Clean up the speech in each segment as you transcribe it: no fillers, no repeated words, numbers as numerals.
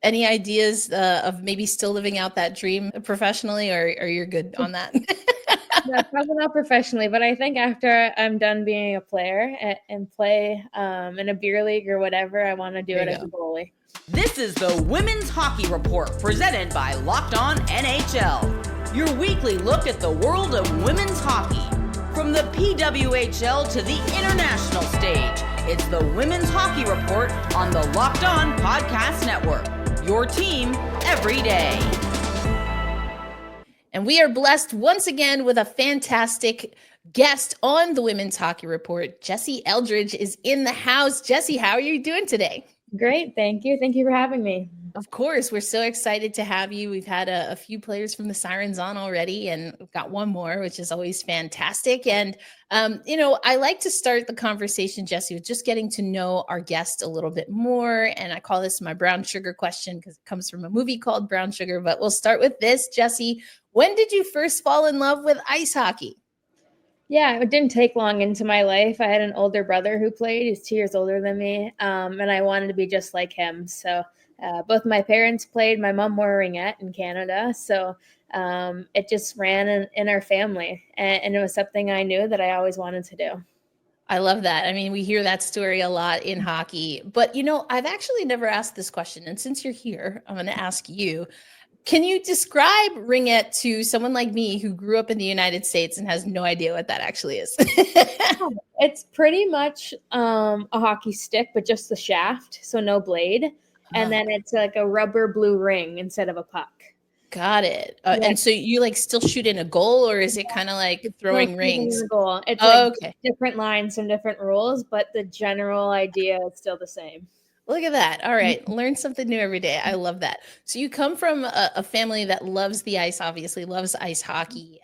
Any ideas of maybe still living out that dream professionally, or you're good on that? No, probably not professionally, but I think after I'm done being a player and play in a beer league or whatever, I want to do it as a goalie. This is the Women's Hockey Report presented by Locked On NHL. Your weekly look at the world of women's hockey. From the PWHL to the international stage, it's the Women's Hockey Report on the Locked On Podcast Network. Your team every day. And we are blessed once again with a fantastic guest on the Women's Hockey Report. Jessie Eldridge is in the house. Jessie, how are you doing today? Great. Thank you. Thank you for having me. Of course. We're so excited to have you. We've had a few players from the Sirens on already, and we've got one more, which is always fantastic. And, I like to start the conversation, Jessie, with just getting to know our guest a little bit more. And I call this my brown sugar question because it comes from a movie called Brown Sugar. But we'll start with this, Jessie. When did you first fall in love with ice hockey? Yeah, it didn't take long into my life. I had an older brother who played. He's 2 years older than me, and I wanted to be just like him. So both my parents played. My mom wore a ringette in Canada, so it just ran in our family, and it was something I knew that I always wanted to do. I love that. I mean, we hear that story a lot in hockey, but I've actually never asked this question, and since you're here, I'm going to ask you. Can you describe ringette to someone like me who grew up in the United States and has no idea what that actually is? It's pretty much a hockey stick, but just the shaft, so no blade. And then it's like a rubber blue ring instead of a puck. Got it. And so you still shoot in a goal, or is it kind of like throwing rings? Goal. It's different lines and different rules, but the general idea is still the same. Look at that. All right. Learn something new every day. I love that. So you come from a family that loves the ice, obviously loves ice hockey.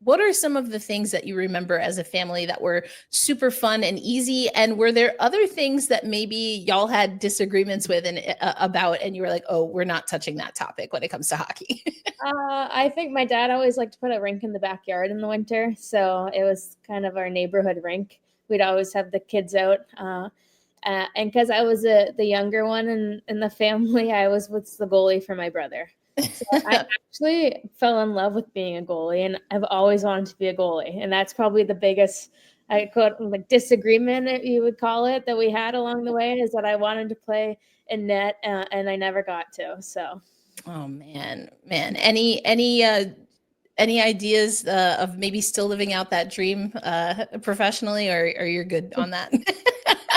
What are some of the things that you remember as a family that were super fun and easy? And were there other things that maybe y'all had disagreements with about, and you were like, oh, we're not touching that topic when it comes to hockey? I think my dad always liked to put a rink in the backyard in the winter. So it was kind of our neighborhood rink. We'd always have the kids out. And because I was the younger one in the family, I was the goalie for my brother. So I actually fell in love with being a goalie, and I've always wanted to be a goalie. And that's probably the biggest disagreement, if you would call it, that we had along the way, is that I wanted to play in net, and I never got to. So, oh man, any ideas of maybe still living out that dream professionally, or you're good on that?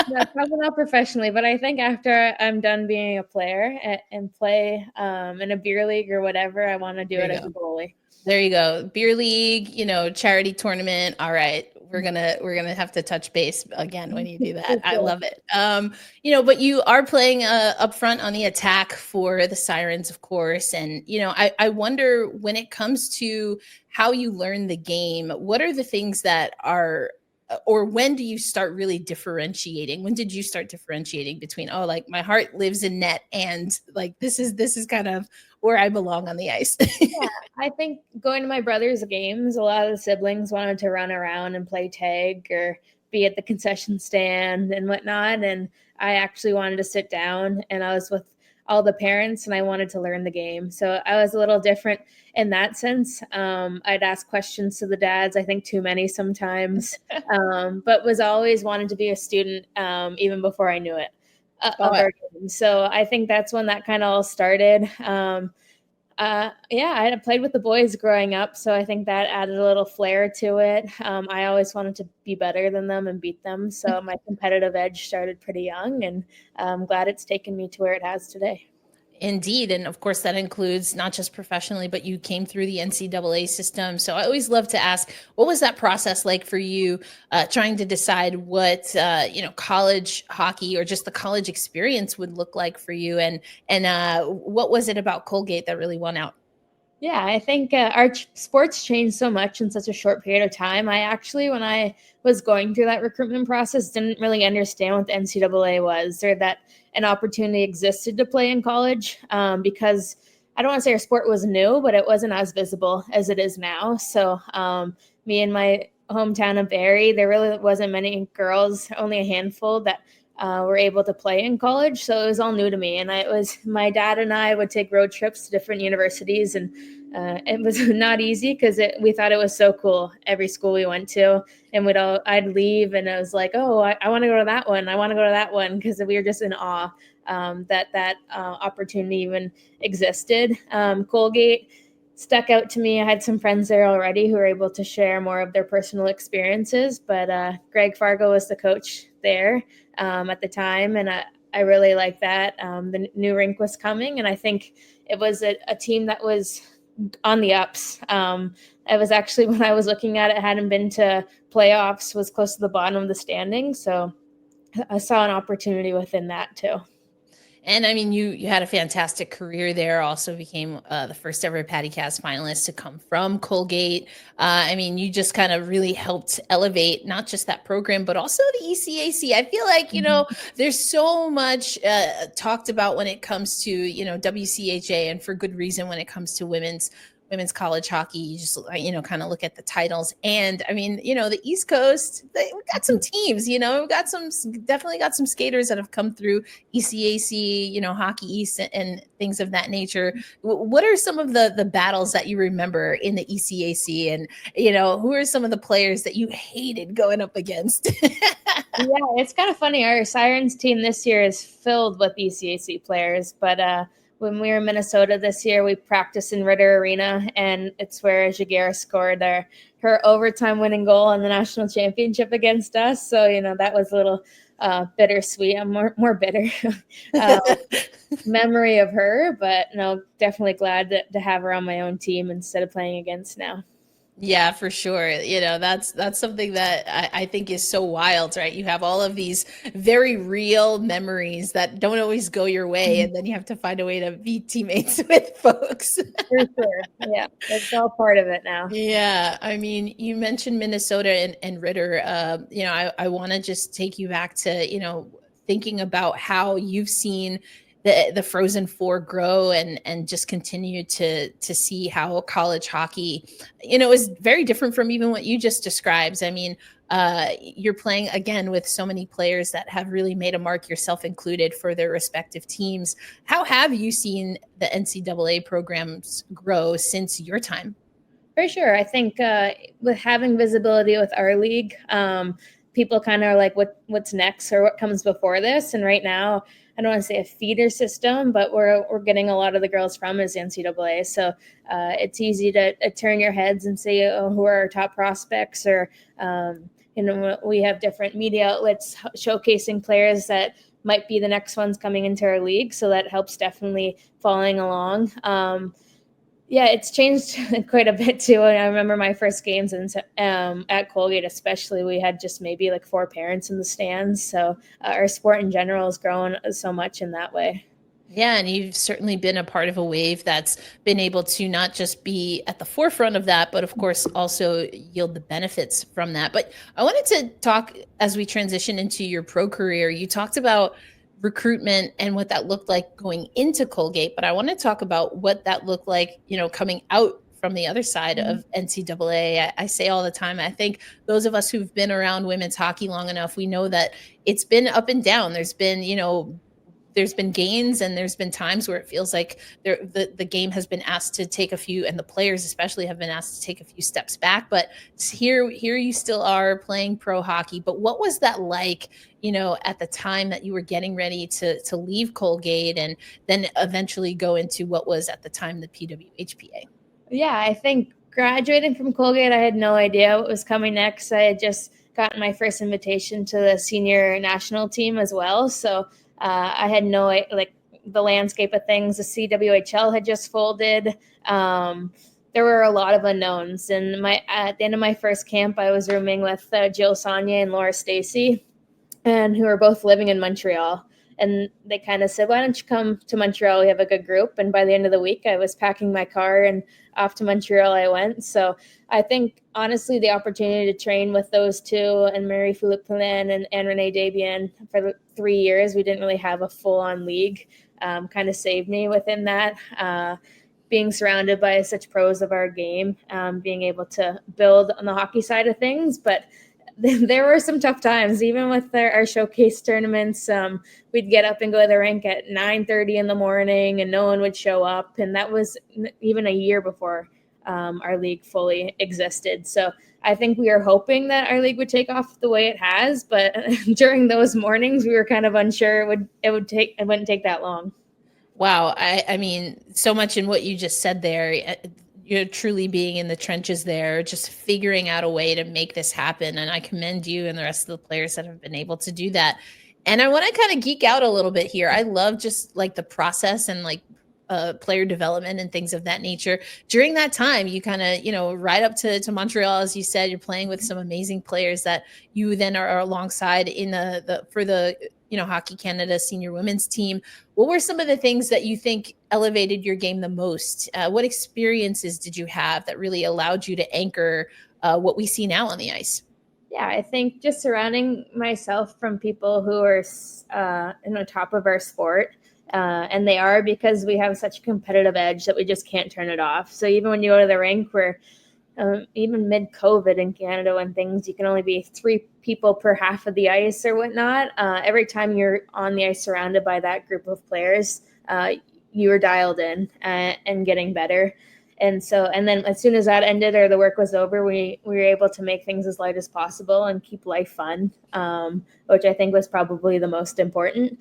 No, probably not professionally, but I think after I'm done being a player and play in a beer league or whatever, I want to do it as a goalie. There you go. Beer league, charity tournament. All right. We're gonna have to touch base again when you do that. I love it. But you are playing up front on the attack for the Sirens, of course. And I wonder, when it comes to how you learn the game, what are the things that are, or when do you start really differentiating? When did you start differentiating between, my heart lives in net, and this is kind of where I belong on the ice? Yeah, I think going to my brother's games, a lot of the siblings wanted to run around and play tag or be at the concession stand and whatnot. And I actually wanted to sit down, and I was with all the parents, and I wanted to learn the game. So I was a little different in that sense. I'd ask questions to the dads, I think too many sometimes, but was always wanted to be a student even before I knew it. So I think that's when that kind of all started. I had played with the boys growing up, so I think that added a little flair to it. I always wanted to be better than them and beat them, so my competitive edge started pretty young, and I'm glad it's taken me to where it has today. Indeed. And of course, that includes not just professionally, but you came through the NCAA system. So I always love to ask, what was that process like for you, trying to decide what, college hockey or just the college experience would look like for you? And what was it about Colgate that really won out? Yeah, I think our sports changed so much in such a short period of time. I actually, when I was going through that recruitment process, didn't really understand what the NCAA was, or that an opportunity existed to play in college, because I don't want to say our sport was new, but it wasn't as visible as it is now. So me and my hometown of Barrie, there really wasn't many girls, only a handful that were able to play in college. So it was all new to me. And my dad and I would take road trips to different universities, and it was not easy because we thought it was so cool every school we went to. And I'd leave and I was like, oh, I want to go to that one. I want to go to that one, because we were just in awe that opportunity even existed. Colgate stuck out to me. I had some friends there already who were able to share more of their personal experiences, but Greg Fargo was the coach there at the time, and I really liked that. The new rink was coming, and I think it was a team that was on the ups. It was actually, when I was looking at it, hadn't been to playoffs, was close to the bottom of the standings, so I saw an opportunity within that too. And I mean, you had a fantastic career there. Also became the first ever Patty Kazmaier finalist to come from Colgate. I mean, you just kind of really helped elevate not just that program, but also the ECAC. I feel like, there's so much talked about when it comes to, WCHA, and for good reason when it comes to women's college hockey. You just, kind of look at the titles. And I mean, the East Coast, we got some teams, we definitely got some skaters that have come through ECAC, Hockey East and things of that nature. What are some of the battles that you remember in the ECAC? And, who are some of the players that you hated going up against? Yeah, it's kind of funny. Our Sirens team this year is filled with ECAC players, but when we were in Minnesota this year, we practiced in Ritter Arena, and it's where Jaguar scored her overtime winning goal in the national championship against us. So, that was a little bittersweet. I'm more bitter memory of her, but no, definitely glad to have her on my own team instead of playing against now. Yeah, for sure. That's something that I think is so wild, right? You have all of these very real memories that don't always go your way, and then you have to find a way to be teammates with folks. For sure. Yeah, that's all part of it now. Yeah. I mean, you mentioned Minnesota and Ritter. I want to just take you back to, thinking about how you've seen the Frozen Four grow and just continue to see how college hockey, is very different from even what you just described. I mean, you're playing again with so many players that have really made a mark, yourself included, for their respective teams. How have you seen the NCAA programs grow since your time? For sure. I think with having visibility with our league, people kind of are like, what's next, or what comes before this? And right now, I don't want to say a feeder system, but we're getting a lot of the girls from is NCAA. So it's easy to turn your heads and say, who are our top prospects? Or, we have different media outlets showcasing players that might be the next ones coming into our league. So that helps definitely following along. Yeah, it's changed quite a bit too. I remember my first games at Colgate, especially, we had just maybe like 4 parents in the stands. So our sport in general has grown so much in that way. Yeah, and you've certainly been a part of a wave that's been able to not just be at the forefront of that, but of course also yield the benefits from that. But I wanted to talk, as we transition into your pro career, you talked about recruitment and what that looked like going into Colgate, but I want to talk about what that looked like, coming out from the other side of NCAA. I say all the time, I think those of us who've been around women's hockey long enough, we know that it's been up and down. There's been gains, and there's been times where it feels like the game has been asked to take a few, and the players especially have been asked to take a few steps back. But here you still are playing pro hockey. But what was that like, at the time that you were getting ready to leave Colgate and then eventually go into what was at the time the PWHPA? Yeah, I think graduating from Colgate, I had no idea what was coming next. I had just gotten my first invitation to the senior national team as well. So I had the landscape of things. The PWHL had just folded. There were a lot of unknowns. And at the end of my first camp, I was rooming with Jill Saunier and Laura Stacy, and who were both living in Montreal. And they kind of said, why don't you come to Montreal? We have a good group. And by the end of the week, I was packing my car and off to Montreal I went. So I think, honestly, the opportunity to train with those two and Marie-Philippe Poulin and Renee Debian for the 3 years, we didn't really have a full-on league, kind of saved me within that. Being surrounded by such pros of our game, being able to build on the hockey side of things. But there were some tough times, even with our showcase tournaments. We'd get up and go to the rink at 9:30 in the morning, and no one would show up. And that was even a year before our league fully existed. So I think we were hoping that our league would take off the way it has, but during those mornings, we were kind of unsure it wouldn't take that long. Wow. I mean, so much in what you just said there. You're truly being in the trenches there, just figuring out a way to make this happen. And I commend you and the rest of the players that have been able to do that. And I want to kind of geek out a little bit here. I love just like the process and like player development and things of that nature. During that time, you kind of, ride up to Montreal, as you said, you're playing with some amazing players that you then are alongside in for the Hockey Canada senior women's team. What were some of the things that you think elevated your game the most? What experiences did you have that really allowed you to anchor what we see now on the ice? Yeah, I think just surrounding myself from people who are in the top of our sport. And they are, because we have such a competitive edge that we just can't turn it off. So even when you go to the rink, we're even mid-COVID in Canada, when you can only be 3 people per half of the ice or whatnot. Every time you're on the ice surrounded by that group of players, you were dialed in and getting better. And then as soon as that ended or the work was over, we were able to make things as light as possible and keep life fun, which I think was probably the most important.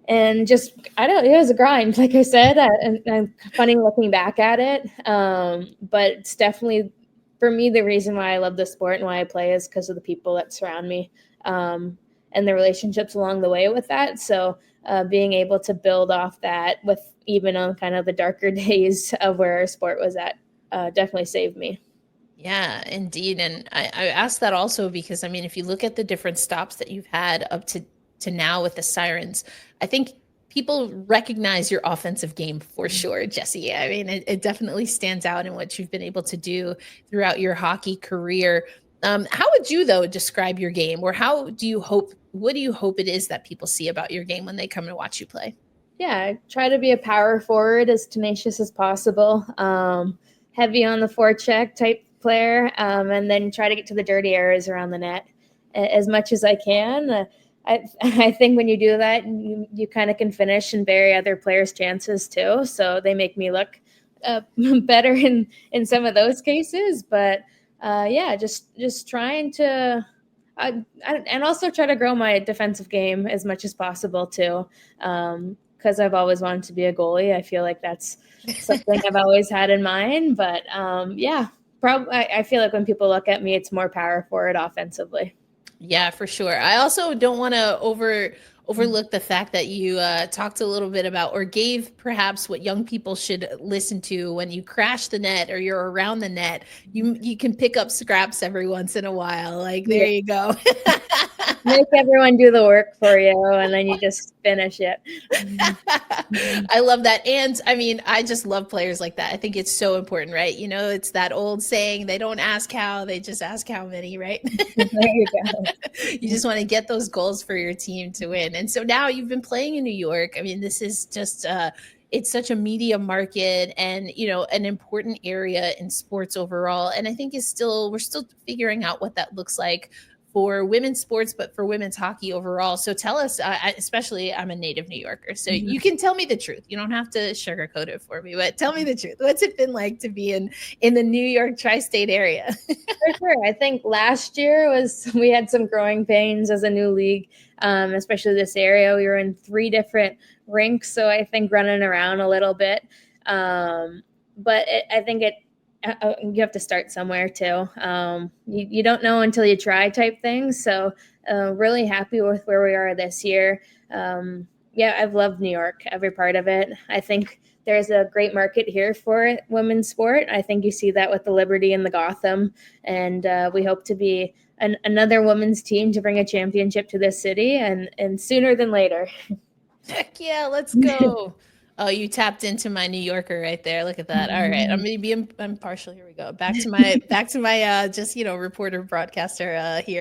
And just, it was a grind, like I said, and funny looking back at it. But it's definitely, for me, the reason why I love the sport and why I play is because of the people that surround me and the relationships along the way with that. So being able to build off that with even on kind of the darker days of where our sport was at definitely saved me. Yeah, indeed. And I asked that also because, I mean, if you look at the different stops that you've had up to now with the Sirens, I think people recognize your offensive game for sure, Jessie. I mean, it definitely stands out in what you've been able to do throughout your hockey career. How would you, though, describe your game, or what do you hope it is that people see about your game when they come and watch you play? Yeah, I try to be a power forward, as tenacious as possible, heavy on the forecheck type player, and then try to get to the dirty areas around the net as much as I can. I think when you do that, you kind of can finish and bury other players' chances too. So they make me look better in some of those cases. But just trying to, and also try to grow my defensive game as much as possible too. Because I've always wanted to be a goalie. I feel like that's something I've always had in mind. But I feel like when people look at me, it's more power forward offensively. Yeah, for sure. I also don't want to overlook the fact that you talked a little bit about, or gave perhaps what young people should listen to when you crash the net or you're around the net. You can pick up scraps every once in a while. Like, there you go. Make everyone do the work for you, and then you just finish it. I love that. And I mean, I just love players like that. I think it's so important, right? It's that old saying, they don't ask how, they just ask how many, right? There you go. You just want to get those goals for your team to win. And so now you've been playing in New York. I mean, this is just it's such a media market and, an important area in sports overall. And I think we're still figuring out what that looks like for women's sports, but for women's hockey overall. So tell us, especially I'm a native New Yorker, so you can tell me the truth. You don't have to sugarcoat it for me, but tell me the truth. What's it been like to be in the New York tri-state area? For sure. I think last year we had some growing pains as a new league, especially this area. We were in 3 different rinks, so I think running around a little bit. But I think you have to start somewhere too. You don't know until you try type things. So really happy with where we are this year. I've loved New York, every part of it. I think there's a great market here for women's sport. I think you see that with the Liberty and the Gotham. And we hope to be another women's team to bring a championship to this city, and sooner than later. Heck yeah, let's go. Oh, you tapped into my New Yorker right there. Look at that. All right. I'm going to be impartial. Here we go. Back to my just, reporter broadcaster here.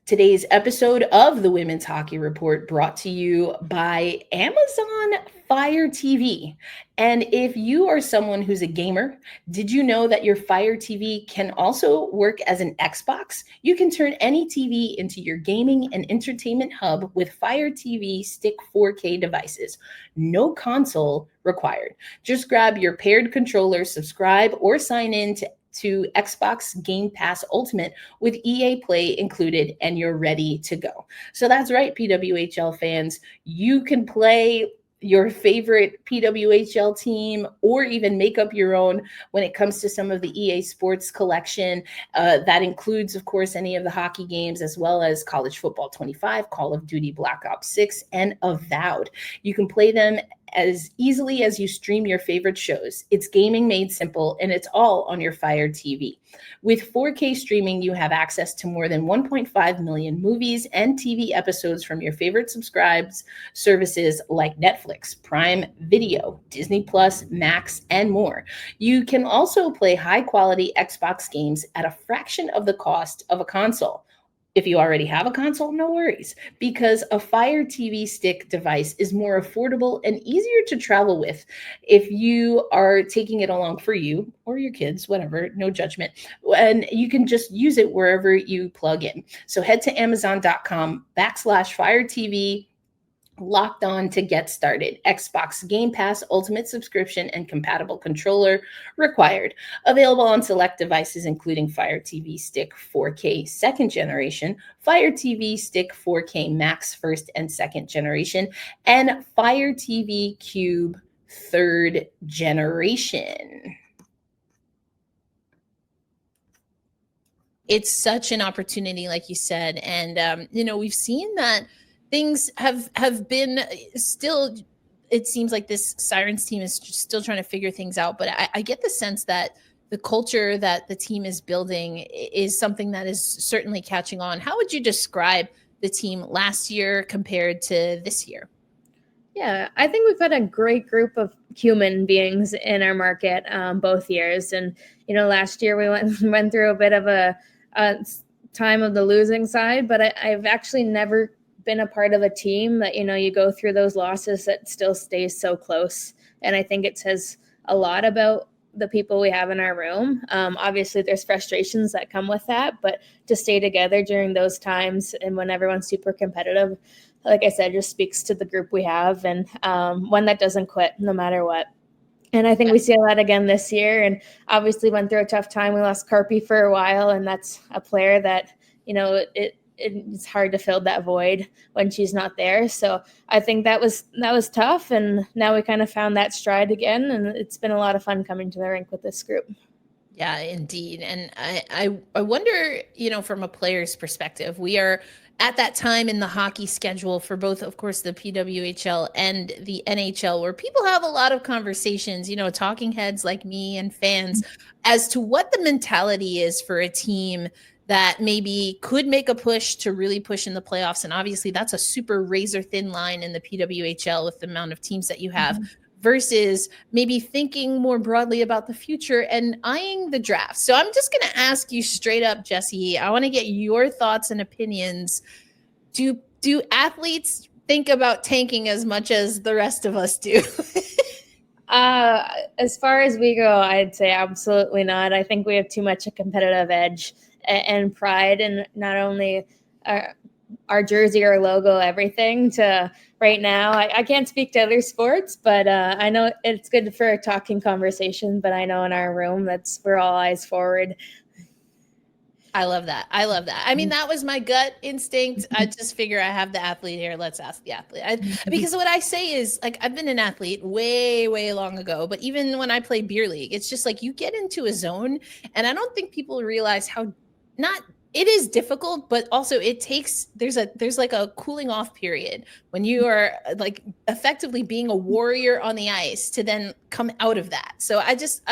Today's episode of the Women's Hockey Report brought to you by Amazon Fire TV. And if you are someone who's a gamer, did you know that your Fire TV can also work as an Xbox? You can turn any TV into your gaming and entertainment hub with Fire TV Stick 4K devices. No console required. Just grab your paired controller, subscribe, or sign in to Xbox Game Pass Ultimate with EA Play included, and you're ready to go. So that's right, PWHL fans. You can play your favorite PWHL team or even make up your own when it comes to some of the EA Sports collection. That includes, of course, any of the hockey games, as well as College Football 25, Call of Duty Black Ops 6, and Avowed. You can play them as easily as you stream your favorite shows. It's gaming made simple, and it's all on your Fire TV. With 4K streaming, you have access to more than 1.5 million movies and TV episodes from your favorite subscribes services like Netflix, Prime Video, Disney Plus, Max, and more. You can also play high-quality Xbox games at a fraction of the cost of a console. If you already have a console, no worries, because a Fire TV Stick device is more affordable and easier to travel with if you are taking it along for you or your kids, whatever, no judgment. And you can just use it wherever you plug in. So head to Amazon.com/Fire TV Locked On to get started. Xbox Game Pass Ultimate subscription and compatible controller required. Available on select devices including Fire TV Stick 4K second generation, Fire TV Stick 4K Max first and second generation, and Fire TV Cube third generation. It's such an opportunity, like you said, and we've seen that things have been still, it seems like this Sirens team is still trying to figure things out. But I get the sense that the culture that the team is building is something that is certainly catching on. How would you describe the team last year compared to this year? Yeah, I think we've had a great group of human beings in our market both years. And, last year we went through a bit of a time of the losing side, but I've actually never been a part of a team that, you go through those losses that still stays so close. And I think it says a lot about the people we have in our room. Obviously there's frustrations that come with that, but to stay together during those times and when everyone's super competitive, like I said, just speaks to the group we have and one that doesn't quit no matter what. And I think we see that again this year, and obviously went through a tough time. We lost Carpy for a while, and that's a player that, it's hard to fill that void when she's not there. So I think that was tough. And now we kind of found that stride again. And it's been a lot of fun coming to the rink with this group. Yeah, indeed. And I wonder, from a player's perspective, we are at that time in the hockey schedule for both, of course, the PWHL and the NHL, where people have a lot of conversations, talking heads like me and fans as to what the mentality is for a team that maybe could make a push to really push in the playoffs. And obviously that's a super razor thin line in the PWHL with the amount of teams that you have versus maybe thinking more broadly about the future and eyeing the draft. So I'm just going to ask you straight up, Jessie, I want to get your thoughts and opinions. Do athletes think about tanking as much as the rest of us do? As far as we go, I'd say absolutely not. I think we have too much a competitive edge and pride in not only our jersey, our logo, everything to right now. I can't speak to other sports, but I know it's good for a talking conversation, but I know in our room we're all eyes forward. I love that. I mean, that was my gut instinct. I just figure I have the athlete here. Let's ask the athlete. Because what I say is, like, I've been an athlete way, way long ago, but even when I play beer league, it's just like you get into a zone, and I don't think people realize how it is difficult, but also there's like a cooling off period when you are like effectively being a warrior on the ice to then come out of that. So I just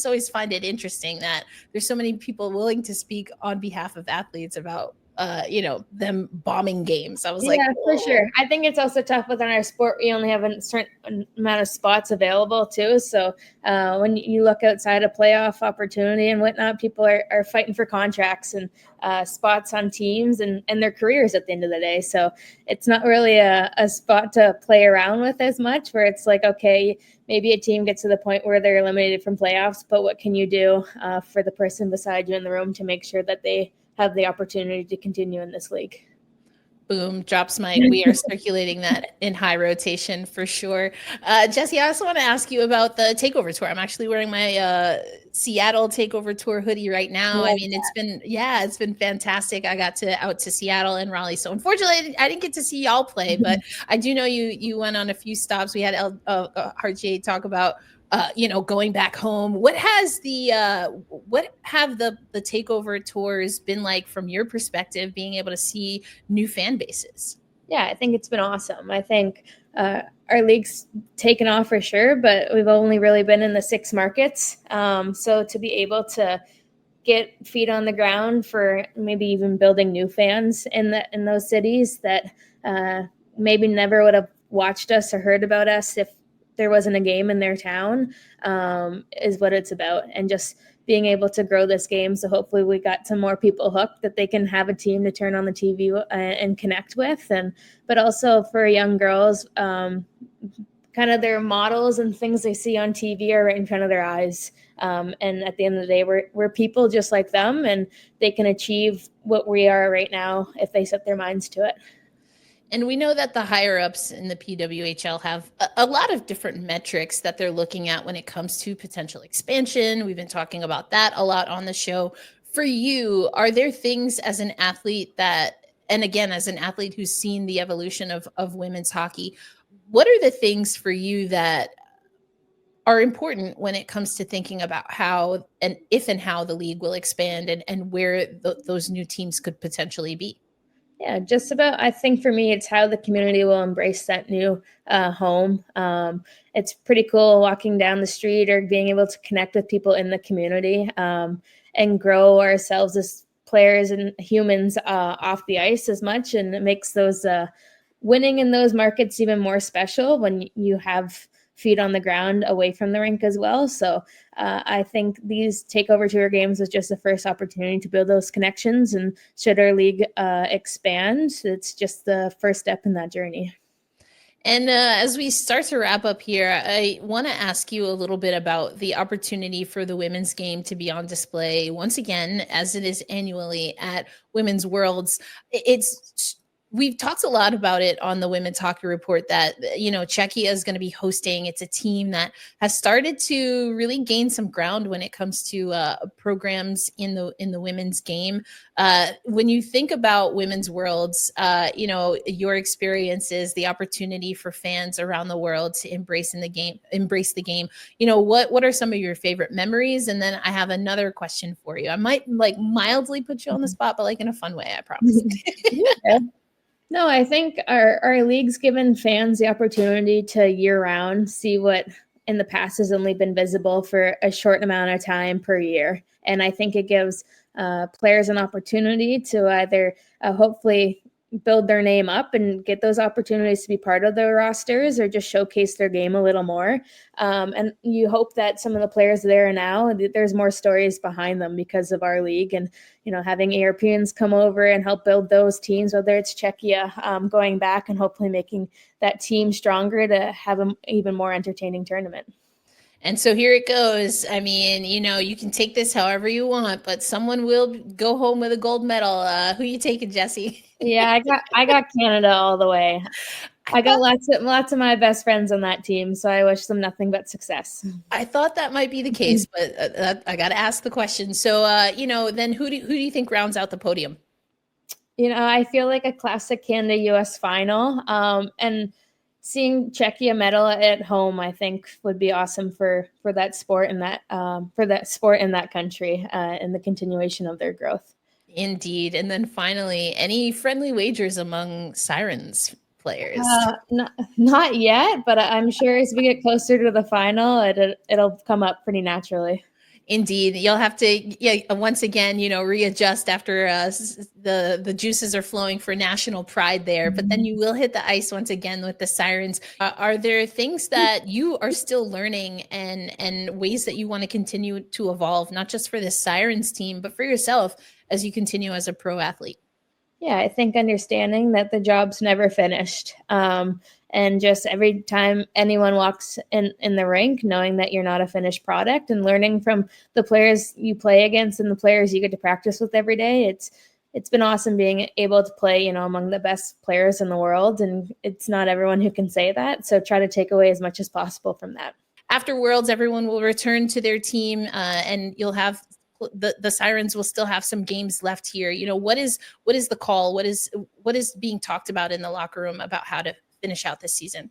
always find it interesting that there's so many people willing to speak on behalf of athletes about them bombing games. I was yeah, for sure. I think it's also tough within our sport. We only have a certain amount of spots available too. So when you look outside of playoff opportunity and whatnot, people are fighting for contracts and spots on teams and their careers at the end of the day. So it's not really a spot to play around with as much, where it's like, okay, maybe a team gets to the point where they're eliminated from playoffs, but what can you do for the person beside you in the room to make sure that they have the opportunity to continue in this league? Boom, drops mic. We are circulating that in high rotation for sure. Jessie, I also want to ask you about the Takeover tour. I'm actually wearing my Seattle Takeover tour hoodie right now. I mean, it's been fantastic. I got out to Seattle and Raleigh. So unfortunately, I didn't get to see y'all play, but I do know you went on a few stops. We had RJ talk about going back home. What have the Takeover tours been like from your perspective, being able to see new fan bases? Yeah, I think it's been awesome. I think our league's taken off for sure, but we've only really been in the 6 markets. So to be able to get feet on the ground for maybe even building new fans in those cities that maybe never would have watched us or heard about us if there wasn't a game in their town, is what it's about. And just being able to grow this game. So hopefully we got some more people hooked that they can have a team to turn on the TV and connect with. But also for young girls, kind of their models and things they see on TV are right in front of their eyes. And at the end of the day, we're people just like them, and they can achieve what we are right now if they set their minds to it. And we know that the higher ups in the PWHL have a lot of different metrics that they're looking at when it comes to potential expansion. We've been talking about that a lot on the show. For you, are there things as an athlete as an athlete who's seen the evolution of women's hockey, what are the things for you that are important when it comes to thinking about how and if and how the league will expand and where those new teams could potentially be? Yeah, just about. I think for me, it's how the community will embrace that new home. It's pretty cool walking down the street or being able to connect with people in the community and grow ourselves as players and humans off the ice as much. And it makes those winning in those markets even more special when you have feet on the ground away from the rink as well. So I think these Takeover tour games was just the first opportunity to build those connections, and should our league expand, it's just the first step in that journey. And as we start to wrap up here, I want to ask you a little bit about the opportunity for the women's game to be on display once again, as it is annually at Women's Worlds. We've talked a lot about it on the Women's Hockey Report that, Czechia is going to be hosting. It's a team that has started to really gain some ground when it comes to programs in the women's game. When you think about Women's Worlds, your experiences, the opportunity for fans around the world to embrace the game. What are some of your favorite memories? And then I have another question for you. I might mildly put you on the spot, but in a fun way, I promise. Yeah. No, I think our league's given fans the opportunity to year-round see what in the past has only been visible for a short amount of time per year. And I think it gives players an opportunity to either hopefully build their name up and get those opportunities to be part of their rosters, or just showcase their game a little more. And you hope that some of the players there now, there's more stories behind them because of our league, and having Europeans come over and help build those teams, whether it's Czechia going back and hopefully making that team stronger to have an even more entertaining tournament. And so here it goes. I mean, you can take this however you want, but someone will go home with a gold medal. Who you taking, Jessie? Yeah, I got Canada all the way. I got lots of my best friends on that team, so I wish them nothing but success. I thought that might be the case, but I got to ask the question. So, then who do you think rounds out the podium? I feel like a classic Canada-US final, and seeing Czechia medal at home, I think, would be awesome for that sport and that sport in that country and the continuation of their growth. Indeed. And then finally, any friendly wagers among Sirens players? Not yet, but I'm sure as we get closer to the final, it'll come up pretty naturally. Indeed. You'll have to, once again, readjust after the juices are flowing for national pride there, but then you will hit the ice once again with the Sirens. Are there things that you are still learning and ways that you want to continue to evolve, not just for the Sirens team, but for yourself as you continue as a pro athlete? Yeah, I think understanding that the job's never finished. And just every time anyone walks in the rink, knowing that you're not a finished product and learning from the players you play against and the players you get to practice with every day. It's been awesome being able to play, among the best players in the world. And it's not everyone who can say that. So try to take away as much as possible from that. After Worlds, everyone will return to their team and you'll have the Sirens will still have some games left here. What is the call? What is being talked about in the locker room about how to finish out this season?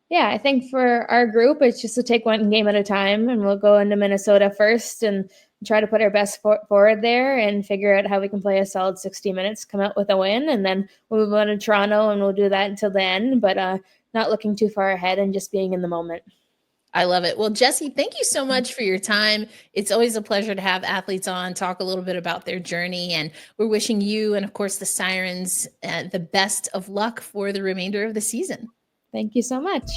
Yeah, I think for our group, it's just to take one game at a time, and we'll go into Minnesota first and try to put our best foot forward there and figure out how we can play a solid 60 minutes, come out with a win, and then we'll move on to Toronto and we'll do that until the end, but not looking too far ahead and just being in the moment. I love it. Well, Jessie, thank you so much for your time. It's always a pleasure to have athletes on, talk a little bit about their journey. And we're wishing you and, of course, the Sirens the best of luck for the remainder of the season. Thank you so much.